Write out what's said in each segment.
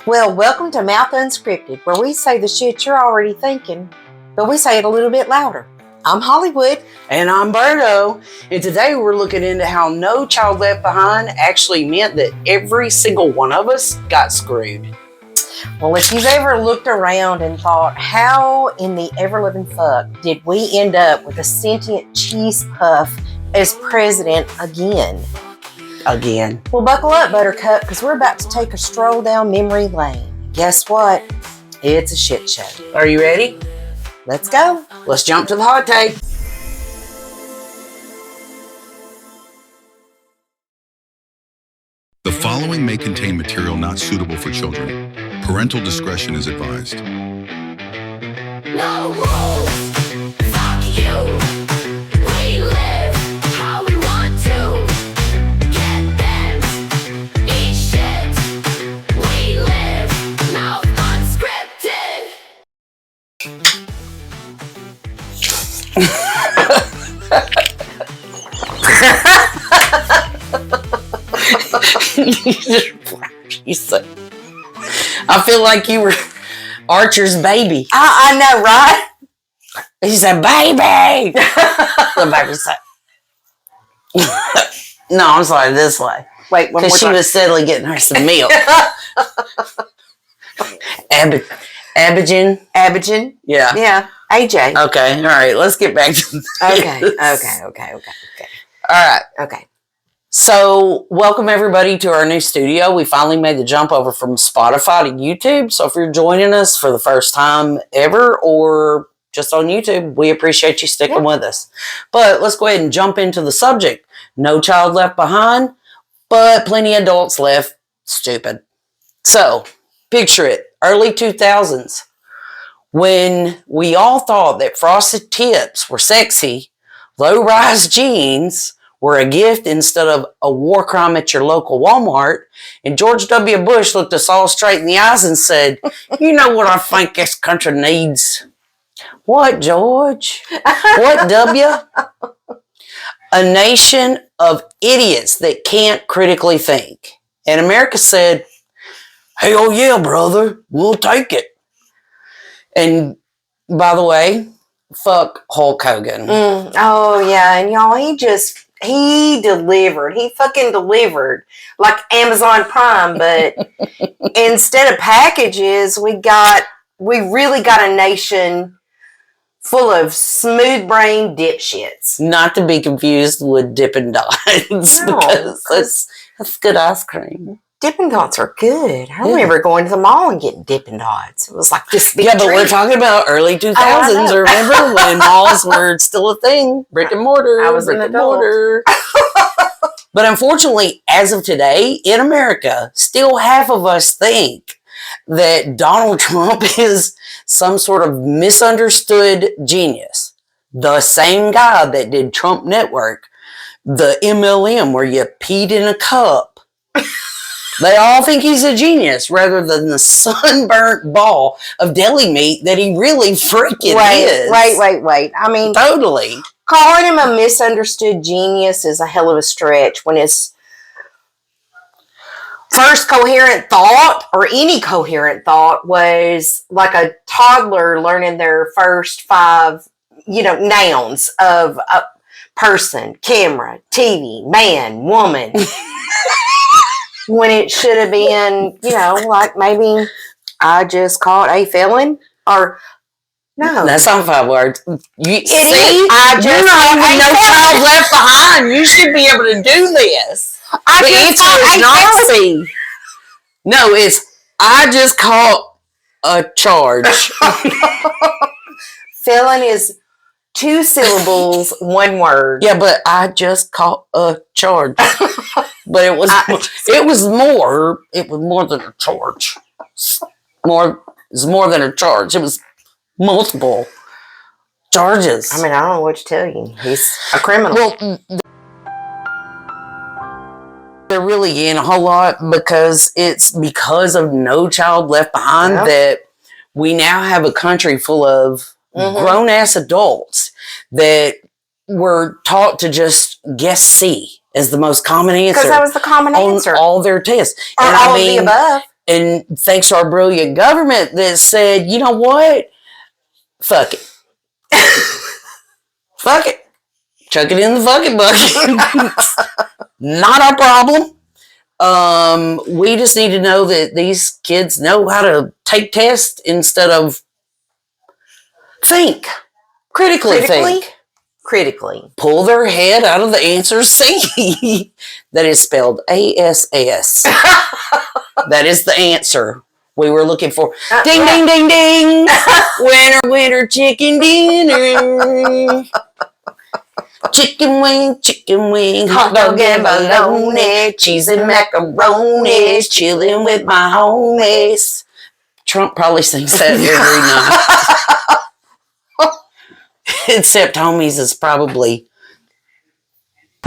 Well, welcome to Mouth Unscripted, where we say the shit you're already thinking, but we say it a little bit louder. I'm Hollywood. And I'm Berto. And today we're looking into how No Child Left Behind actually meant that every single one of us got screwed. Well, if you've ever looked around and thought, how in the ever-living fuck did we end up with a sentient cheese puff as president again? Well, buckle up, Buttercup, because we're about to take a stroll down memory lane. Guess what? It's a shit show. Are you ready? Let's go. Let's jump to the hot take. The following may contain material not suitable for children. Parental discretion is advised. No rules, fuck you. We live how we want to. Get bent, eat shit. We live Mouth Unscripted. You said, I feel like you were Archer's baby. I know, right? He said, baby. The baby said, no, I'm sorry, this way. Wait, one more Because she time. was steadily getting her some milk. Abidjan. Yeah. Yeah. AJ. Okay, all right, let's get back to this. Okay. All right. Okay. So, welcome everybody to our new studio. We finally made the jump over from Spotify to YouTube. So, if you're joining us for the first time ever or just on YouTube, we appreciate you sticking with us. But let's go ahead and jump into the subject. No child left behind, but plenty of adults left stupid. So, picture it, early 2000s, when we all thought that frosted tips were sexy, low-rise jeans were a gift instead of a war crime at your local Walmart, and George W. Bush looked us all straight in the eyes and said, you know what I think this country needs? What, George? What, W? A nation of idiots that can't critically think. And America said, hell yeah, brother, we'll take it. And by the way, fuck Hulk Hogan. Oh, yeah. And y'all, he delivered. He fucking delivered. Like Amazon Prime, but instead of packages, we really got a nation full of smooth-brained dipshits. Not to be confused with Dippin' Dots, No, because that's good ice cream. Dippin' Dots are good. I remember going to the mall and getting Dippin' Dots. It was like this big Yeah, but treat. we're talking about early 2000s. know. Remember when malls were still a thing? Brick and mortar. I was an brick and adult. mortar. But unfortunately, as of today, in America, still half of us think that Donald Trump is some sort of misunderstood genius. The same guy that did Trump Network, the MLM where you peed in a cup. They all think he's a genius rather than the sunburnt ball of deli meat that he really freaking is. Wait. I mean, Totally. calling him a misunderstood genius is a hell of a stretch when his first coherent thought, or any coherent thought, was like a toddler learning their first 5, nouns of a person, camera, TV, man, woman. When it should have been, like maybe I just caught a felon, or no. That's not 5 words. You It is. you're not even No Child Left Behind. You should be able to do this. The answer is not C. No, it's I just caught a charge. Felon is 2 syllables, 1 word. Yeah, but I just caught a charge. But it was more than a charge. It's more than a charge. It was multiple charges. I mean, I don't know what to tell you. He's a criminal. Well, there really ain't a whole lot, because it's because of No Child Left Behind that we now have a country full of grown-ass adults that were taught to just guess C as the most common answer. Because that was the common answer. On all their tests. Or and all of the above. And thanks to our brilliant government that said, you know what? Fuck it. Fuck it. Chuck it in the fucking bucket. Not our problem. We just need to know that these kids know how to take tests instead of think. Critically think. Critically. Pull their head out of the answer C. That is spelled ASS. That is the answer we were looking for. Ding, ding, ding, ding. Winner, winner, chicken dinner. Chicken wing, hot dog and bologna, cheese and macaroni, chilling with my homies. Trump probably sings that every night. Except homies is probably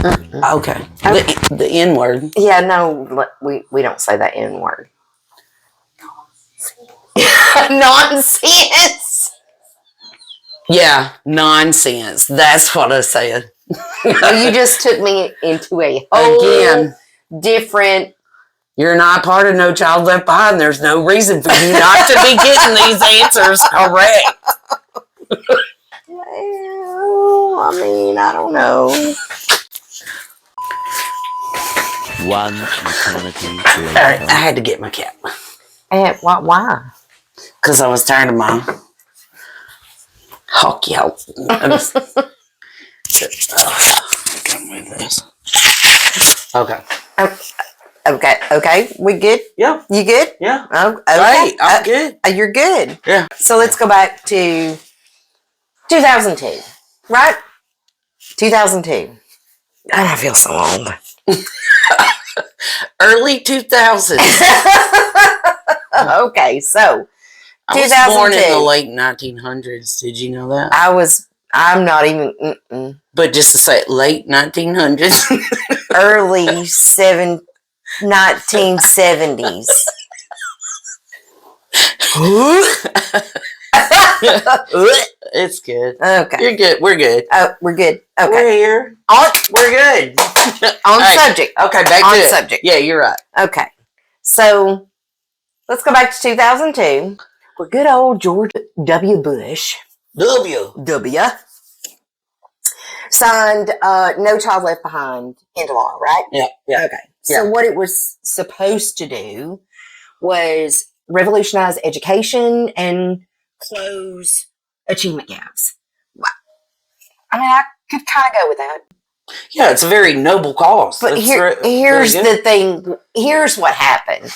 okay. The N word. Yeah, no, we don't say that N word. Nonsense. Yeah, nonsense. That's what I said. You just took me into a whole Again, different. you're not part of No Child Left Behind. There's no reason for you not to be getting these answers correct. Well, I mean, I don't know. One eternity All right, later. I had to get my cap Why? because I was tired of my hockey out. Okay. Okay. We good? Yeah. You good? Yeah. Oh, okay. Right. I'm good. You're good. Yeah. So let's go back to 2002, right? 2002. God, I feel so old. Early 2000s. Okay, so I was born in 2002. the late 1900s. Did you know that? I'm not even, But just to say it, late 1900s. early 1970s. It's good. Okay. You're good. We're good. Oh, we're good. Okay. We're here. We're good. On Right. subject. Okay, back On to it. subject. Yeah, you're right. Okay. So let's go back to 2002. Where good old George W. Bush W. signed No Child Left Behind into law, right? Yeah. Okay. So what it was supposed to do was revolutionize education and close achievement gaps. I mean, I could kind of go with that. Yeah, it's a very noble cause. But It's here's very good. the thing. Here's what happened.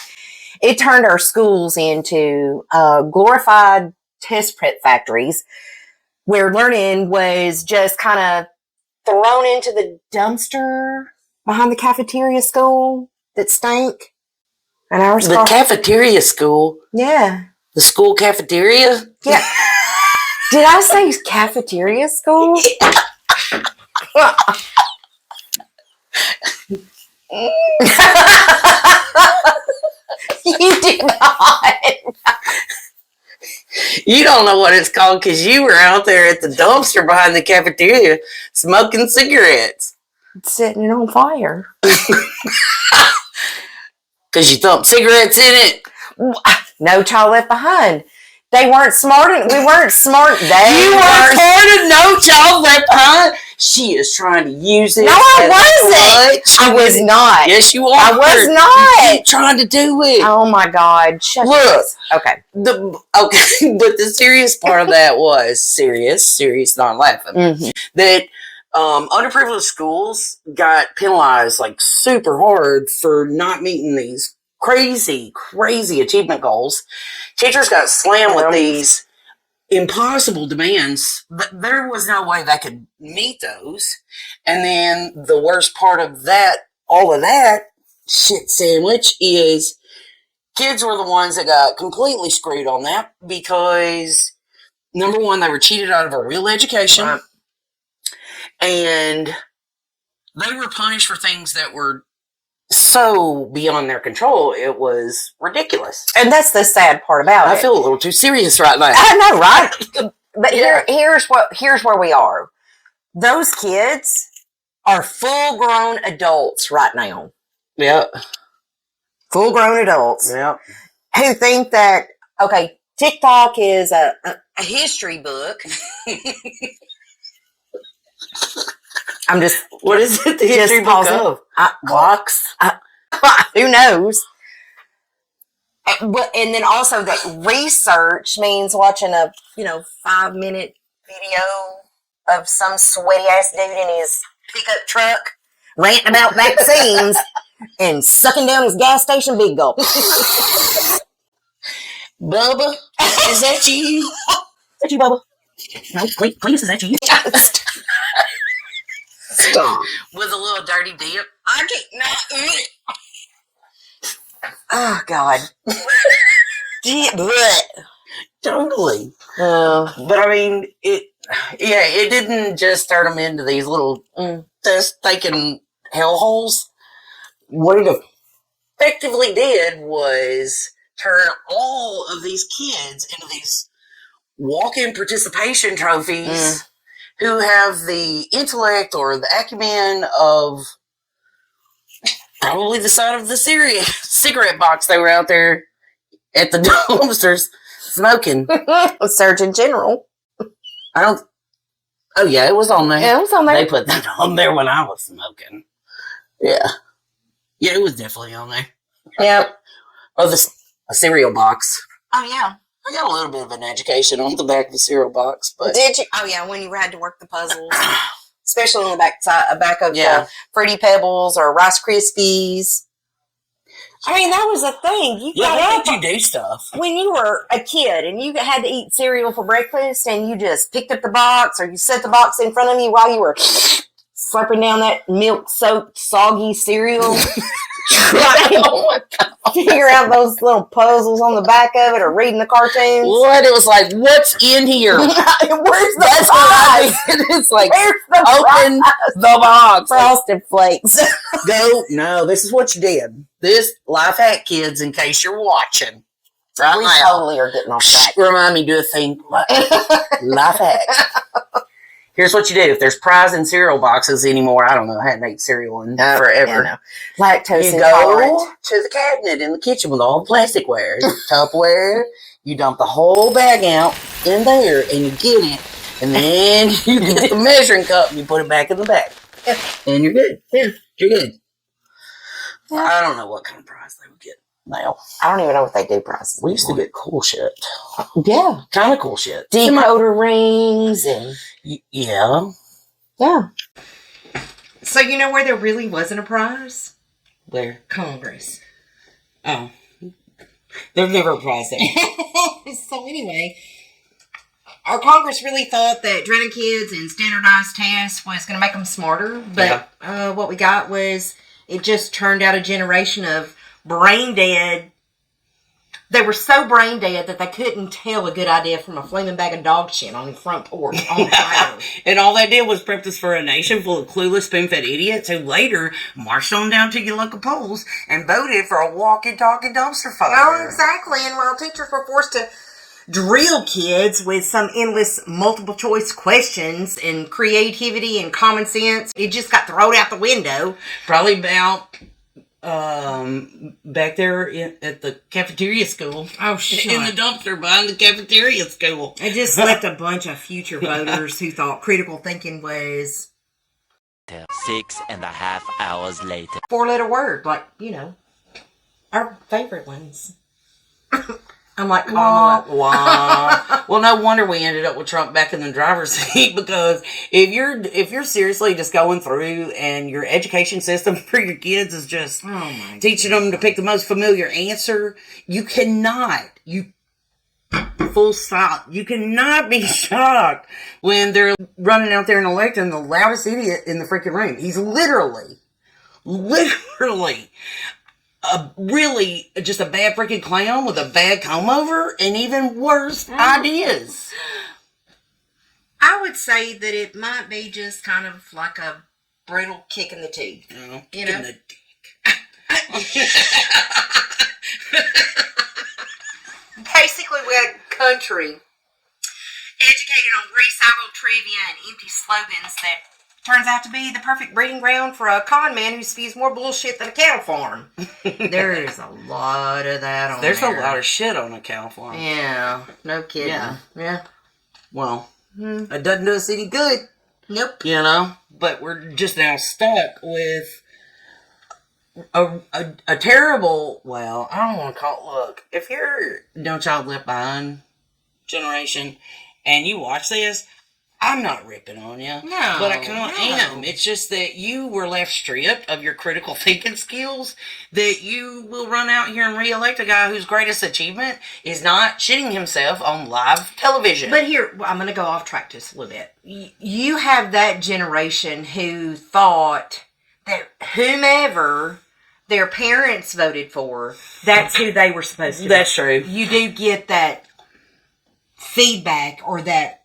It turned our schools into glorified test prep factories where learning was just kind of thrown into the dumpster behind the cafeteria school that stank. And ours The cafeteria school. Yeah. The school cafeteria? Yeah. Did I say cafeteria school? You did not. You don't know what it's called because you were out there at the dumpster behind the cafeteria smoking cigarettes. Setting it on fire. Because you thumped cigarettes in it. No Child Left Behind. They weren't smart. We weren't smart. You were part of No Child Left Behind. She is trying to use it. No, I wasn't. I was not. Yes, you are. I was not. You keep trying to do it. Oh my God. Shut Look. up. Okay. Okay, but the serious part of that was serious, not laughing. Mm-hmm. That underprivileged schools got penalized like super hard for not meeting these crazy achievement goals. Teachers got slammed with these impossible demands. There was no way they could meet those. And then the worst part of that, all of that shit sandwich is kids were the ones that got completely screwed on that because number one, they were cheated out of a real education. Right. And they were punished for things that were so beyond their control. It was ridiculous. And that's the sad part about it. I feel a little too serious right now. I know, right? But Yeah. here's where we are. Those kids are full-grown adults right now. Yeah. Full-grown adults. Yeah. who think that, okay, TikTok is a history book. I'm just, What is it? The history book pausing. of? Box? Who knows? And then also that research means watching a 5-minute video of some sweaty ass dude in his pickup truck ranting about vaccines and sucking down his gas station big gulp. Bubba, is that you? Is that you, Bubba? No, please, is that you? Stop. With a little dirty dip. I can't not eat it. Oh God. Totally. But I mean, it didn't just turn them into these little thinking hellholes. What it effectively did was turn all of these kids into these walk-in participation trophies who have the intellect or the acumen of probably the side of the cigarette box they were out there at the dumpsters smoking. Surgeon General. Oh yeah, it was on there. Yeah, it was on there. They put that on there when I was smoking. Yeah, it was definitely on there. Yep. Or a cereal box. Oh yeah. I got a little bit of an education on the back of the cereal box, but Did you? Oh yeah, when you had to work the puzzles, especially on the back of Yeah. Fruity Pebbles or Rice Krispies. I mean, that was a thing. You got they up let you do stuff. when you were a kid and you had to eat cereal for breakfast, and you just picked up the box or you set the box in front of you while you were slurping down that milk-soaked, soggy cereal. Oh my God. Figure out those little puzzles on the back of it or reading the cartoons. What? It was like, what's in here? Where's the That's prize? what I did. It's like, Where's the open prize? the box. Frosted Flakes. No, this is what you did. This life hack, kids, in case you're watching. Right We now. totally are getting off track. Remind me to do a thing. Life hack. Here's what you do. If there's prize in cereal boxes anymore, I don't know. I hadn't ate cereal in forever. Yeah, no. Lactose You intolerant. go to the cabinet in the kitchen with all the plasticware, Tupperware. You dump the whole bag out in there, and you get it, and then you get the measuring cup and you put it back in the bag, and you're good. Yeah, you're good. Yeah. I don't know what kind of prize they would get now. I don't even know what they do prizes. We used to get cool shit, Yeah. kind of cool shit. Decoder rings and... Yeah. Yeah. So you know where there really wasn't a prize? Where? Congress. Oh, there's never a prize there. So anyway, our Congress really thought that drilling kids and standardized tests was going to make them smarter. But what we got was, it just turned out a generation of brain dead. They were so brain dead that they couldn't tell a good idea from a flaming bag of dog shit on the front porch on fire. And all they did was prep us for a nation full of clueless, spoon-fed idiots who later marched on down to your local polls and voted for a walking, talking dumpster fire. Oh, exactly. And while teachers were forced to drill kids with some endless multiple choice questions and creativity and common sense, it just got thrown out the window. Probably about back there at the cafeteria school. Oh, shit. In the dumpster behind the cafeteria school. It just left a bunch of future voters who thought critical thinking was 6.5 hours later. 4-letter word, like, our favorite ones. I'm like, Wah, wah. Well, no wonder we ended up with Trump back in the driver's seat, because if you're seriously just going through and your education system for your kids is just teaching them to pick the most familiar answer, you cannot be shocked when they're running out there and electing the loudest idiot in the freaking room. He's literally really just a bad freaking clown with a bad comb over and even worse ideas. I would say that it might be just kind of like a brutal kick in the teeth. Kick in the dick. Basically, we had a country educated on recycled trivia and empty slogans that turns out to be the perfect breeding ground for a con man who spews more bullshit than a cattle farm. There's a lot of that on There's there. a lot of shit on a cow farm. Yeah, no kidding. Yeah. Well, it doesn't do us any good. Nope. You know? But we're just now stuck with a terrible, well, I don't want to call it, look, if you're No Child Left Behind generation and you watch this, I'm not ripping on you. No. But I kind of am. It's just that you were left stripped of your critical thinking skills, that you will run out here and re-elect a guy whose greatest achievement is not shitting himself on live television. But here, I'm going to go off track just a little bit. You have that generation who thought that whomever their parents voted for, that's who they were supposed to That's true. You do get that feedback or that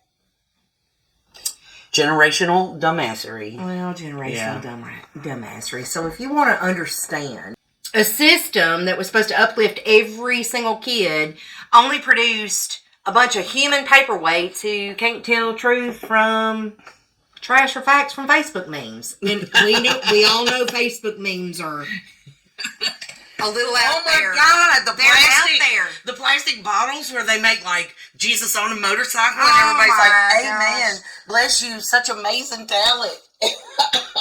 Generational dumbassery. Well, generational dumbassery. So if you want to understand, a system that was supposed to uplift every single kid only produced a bunch of human paperweights who can't tell truth from trash or facts from Facebook memes. And we all know Facebook memes are a little out there. Oh my God! They're out there. The plastic bottles where they make like Jesus on a motorcycle, Oh and everybody's like, my "Amen, gosh. bless you, such amazing talent."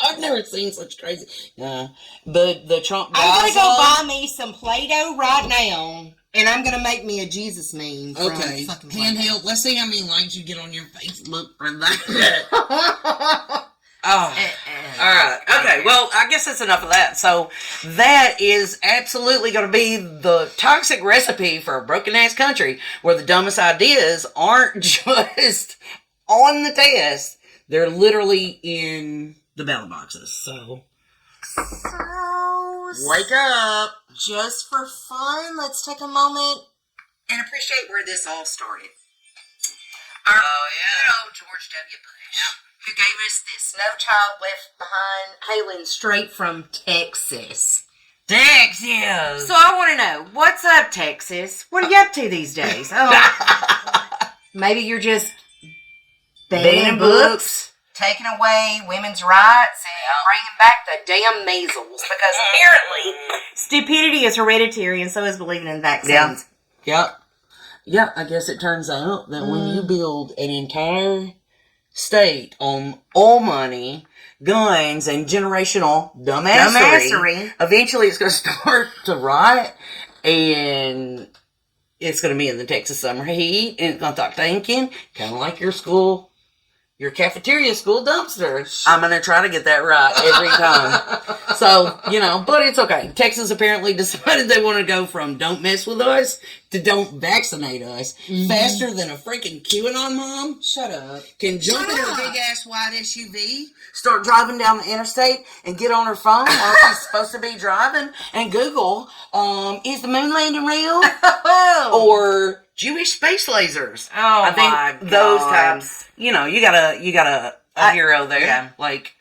I've never seen such crazy. The Trump. I'm gonna go Gaza- buy me some Play-Doh right now, and I'm gonna make me a Jesus meme. From Okay, fucking Play-Doh. handheld. Let's see how many likes you get on your Facebook for that. Oh, all right. Okay, well, I guess that's enough of that. So that is absolutely going to be the toxic recipe for a broken-ass country where the dumbest ideas aren't just on the test. They're literally in the ballot boxes. So wake up. Just for fun, let's take a moment and appreciate where this all started. Our good old George W. Bush, who gave us this No Child Left Behind, hailing straight from Texas. Texas. So I want to know, what's up, Texas? What are you up to these days? Oh, maybe you're just banning books, taking away women's rights, and bringing back the damn measles. Because apparently, stupidity is hereditary, and so is believing in vaccines. Yep. Yeah, I guess it turns out that when you build an entire state on oil money, guns, and generational dumbassery, eventually it's going to start to rot, and it's going to be in the Texas summer heat, and it's going to start thinking, kind of like your cafeteria school dumpster. I'm going to try to get that right every time. So, but it's okay. Texas apparently decided they want to go from don't mess with us to don't vaccinate us faster than a freaking QAnon mom. Shut up. Can jump in a big ass white SUV, start driving down the interstate, and get on her phone while she's supposed to be driving and Google, is the moon landing real? Or Jewish space lasers. Oh, I think my those God. types. You got a hero there. Yeah. Like,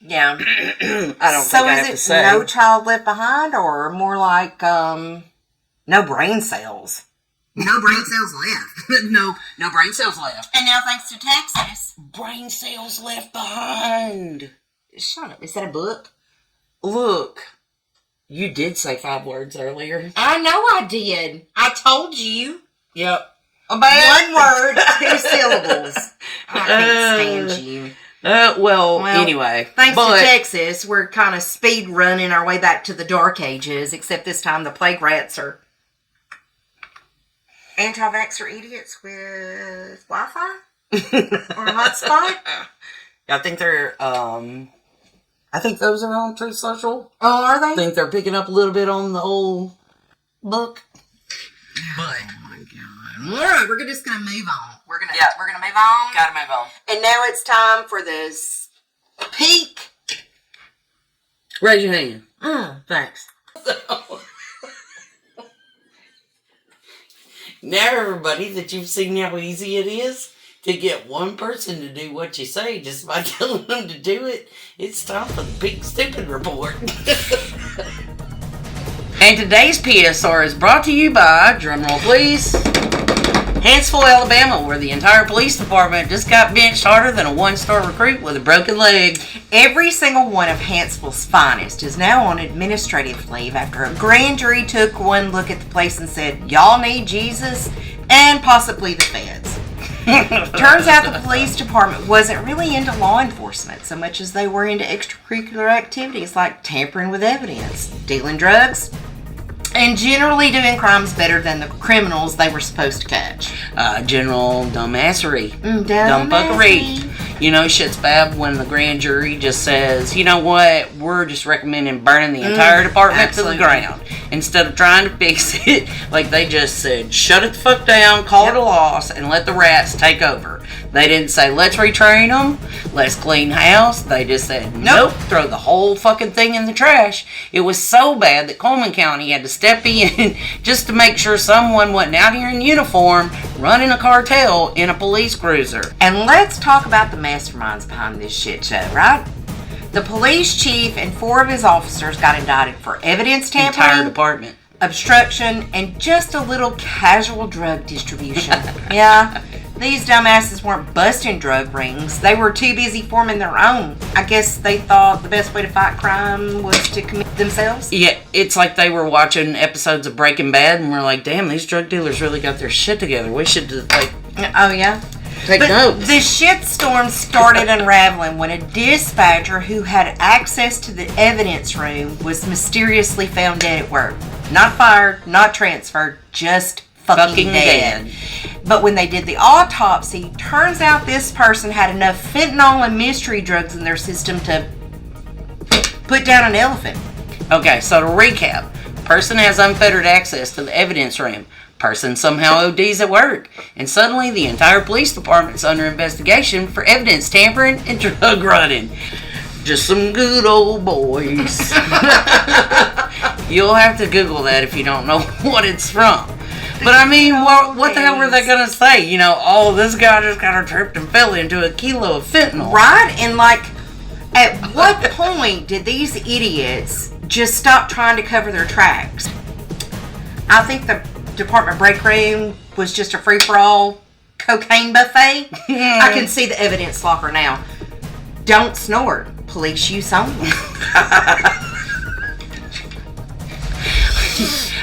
Yeah. I don't So think I is have it to say. no child left behind, or more like no brain cells? No brain cells left. no brain cells left. And now, thanks to Texas. Brain cells left behind. Shut up. Is that a book? Look, you did say 5 words earlier. I know I did. I told you. Yep. One word, 2 syllables. I can't stand you. Well, anyway. Thanks to Texas, we're kind of speed running our way back to the dark ages, except this time the plague rats are anti-vaxxer idiots with Wi-Fi or a hotspot. I think they're, I think those are on Truth Social. Oh, are I they? think they're picking up a little bit on the old book. But, All right, we're just gonna move on. We're gonna move on. gotta move on. And now it's time for this peak. Raise your hand. Thanks. Now, everybody, that you've seen how easy it is to get one person to do what you say just by telling them to do it, it's time for the Big Stupid Report. And today's PSR is brought to you by, drumroll please, Huntsville, Alabama, where the entire police department just got benched harder than a one-star recruit with a broken leg. Every single one of Huntsville's finest is now on administrative leave after a grand jury took one look at the place and said, y'all need Jesus and possibly the feds. Turns out the police department wasn't really into law enforcement so much as they were into extracurricular activities like tampering with evidence, dealing drugs, and generally doing crimes better than the criminals they were supposed to catch. General dumbassery. Dumbassery. Dumbfuckery. You know, shit's bad when the grand jury just says, you know what, we're just recommending burning the entire department to the ground. Instead of trying to fix it, like they just said, shut it the fuck down, call it a loss, and let the rats take over. They didn't say, let's retrain them, let's clean house. They just said, nope, throw the whole fucking thing in the trash. It was so bad that Coleman County had to step in just to make sure someone wasn't out here in uniform running a cartel in a police cruiser. And let's talk about the masterminds behind this shit show, right? The police chief and 4 of his officers got indicted for evidence tampering, Entire department. obstruction, and just a little casual drug distribution. Yeah, these dumbasses weren't busting drug rings. They were too busy forming their own. I guess they thought the best way to fight crime was to commit themselves. Yeah, it's like they were watching episodes of Breaking Bad and we're like, damn, these drug dealers really got their shit together. We should, like, Oh, yeah? take But notes. the shitstorm started unraveling when a dispatcher who had access to the evidence room was mysteriously found dead at work. Not fired, not transferred, just fucking dead. But when they did the autopsy, turns out this person had enough fentanyl and mystery drugs in their system to put down an elephant. Okay, so to recap, person has unfettered access to the evidence room. Person somehow ODs at work. And suddenly the entire police department is under investigation for evidence tampering and drug running. Just some good old boys. You'll have to Google that if you don't know what it's from. But I mean, what the hell were they going to say? You know, oh, this guy just got tripped and fell into a kilo of fentanyl. Right? And like, at what point did these idiots just stop trying to cover their tracks? I think the department break room was just a free-for-all cocaine buffet. I can see the evidence locker now. Don't snort. Police use only.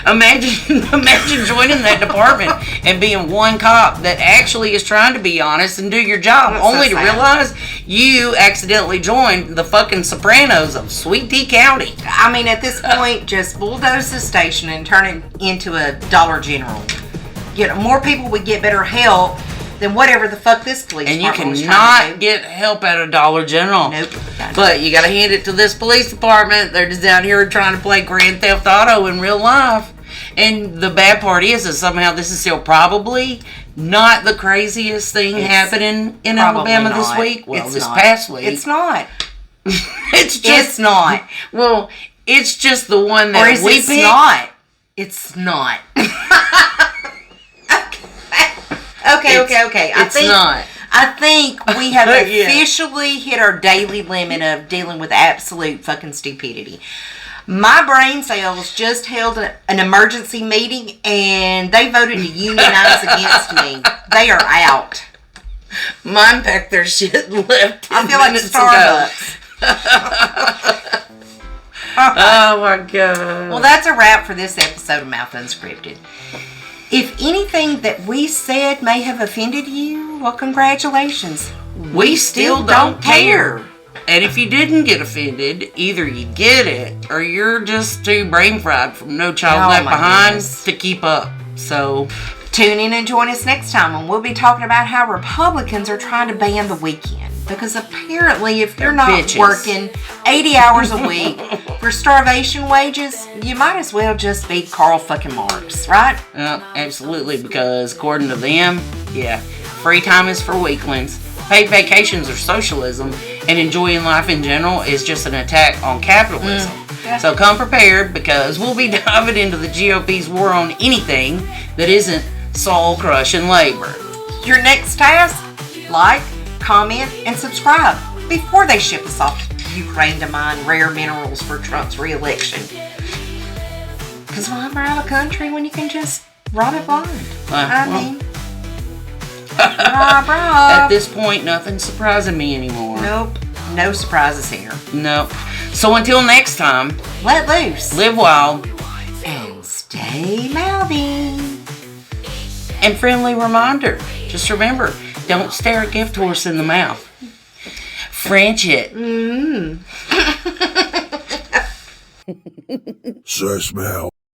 Imagine joining that department and being one cop that actually is trying to be honest and do your job, That's only so to sad. realize you accidentally joined the fucking Sopranos of Sweet Tea County. I mean, at this point, just bulldoze the station and turn it into a Dollar General. You know, more people would get better help than whatever the fuck this police And you department was trying to cannot do. get help at a Dollar General. Nope. But you gotta hand it to this police department. They're just down here trying to play Grand Theft Auto in real life. And the bad part is somehow this is still probably not the craziest thing happening in Probably Alabama this not. week. Well, It's this not. past week. It's not. It's just It's not. Well, it's just the one that Or is we it picked. not? It's not. Okay. I think we have Yeah. officially hit our daily limit of dealing with absolute fucking stupidity. My brain cells just held an emergency meeting and they voted to unionize against me. They are out. Mine packed their shit and left. I 10 feel like minutes Starbucks. ago. Oh my god. Well, that's a wrap for this episode of Mouth Unscripted. If anything that we said may have offended you, well, congratulations. We still don't care. And if you didn't get offended, either you get it or you're just too brain fried from No Child Oh, Left my Behind goodness. to keep up. So, Tune in and join us next time when we'll be talking about how Republicans are trying to ban the weekend. Because apparently if you're not bitches. working 80 hours a week for starvation wages, you might as well just be Karl fucking Marx, right? absolutely, because according to them, yeah, free time is for weaklings. Paid vacations are socialism, and enjoying life in general is just an attack on capitalism. Yeah. So come prepared, because we'll be diving into the GOP's war on anything that isn't soul-crushing labor. Your next task, like, comment, and subscribe before they ship us off to Ukraine to mine rare minerals for Trump's re-election. Because why buy a country when you can just rob it blind? Well, mean, At this point, nothing's surprising me anymore. Nope. No surprises here. Nope. So until next time, Let loose. live wild. And stay mouthy. And friendly reminder, just remember, don't stare a gift horse in the mouth. French it. Mm. Sir, smell.